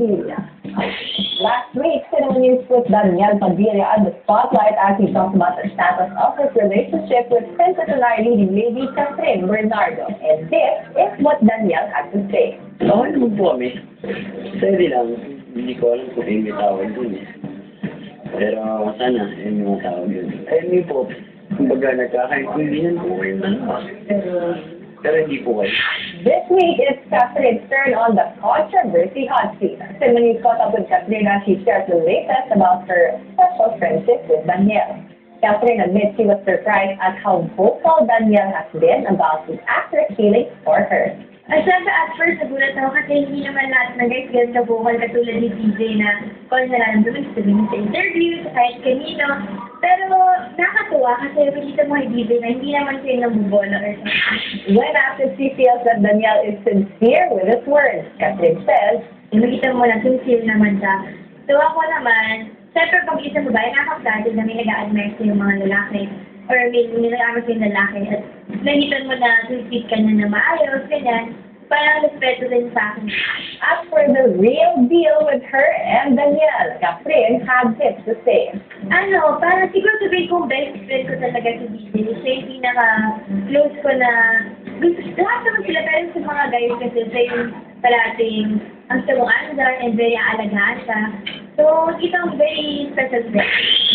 Padilla. Last week, Cinema News put Daniel Padilla on the spotlight as he talked about the status of his relationship with Princess and our leading lady, Catherine Bernardo. And this is what Daniel had to say. Okay naman po kami. Steady lang. Hindi ko alam kung may tawag dun eh. Pero sana, yung mga tawag yun. Hindi po. Kumbaga nagkakaintindihan po kayo na. Pero hindi po kayo. This week, it's Catherine's turn on the controversy hot seat. Cinema News caught up with Catherine as she shares the latest about her special friendship with Daniel. Catherine admits she was surprised at how vocal Daniel has been about his actor's feelings for her. Siyempre, at first, nagulat ako kasi hindi naman lahat ng guys ganito vocal katulad ni DJ na kung nararamdaman sabihin sa interview, sa kahit kanino. Pero nakakatuwa kasi makikita mo kay DJ na hindi naman siya nabubola or something. When asked if she feels that Daniel is sincere with his words, Catherine says, Makita mo na sincere naman siya. So ako naman, siyempre pag isang babae, nakakapagod na may nag-a-admire sa yung mga lalaki or may nag-aamas yung lalaki at nakita mo na tweet ka na na maayos, ganyan. Parang respeto din sa akin. as for the real deal with her and Daniel, Catherine had this to say. Parang siguro sabihin kong best friend ko talaga si DJ. Siya yung pinaka-close ko na, lahat naman sila, pero sa mga guys kasi siya yung parating ang samuan and very aalagaan siya. So, kita ang very special friend.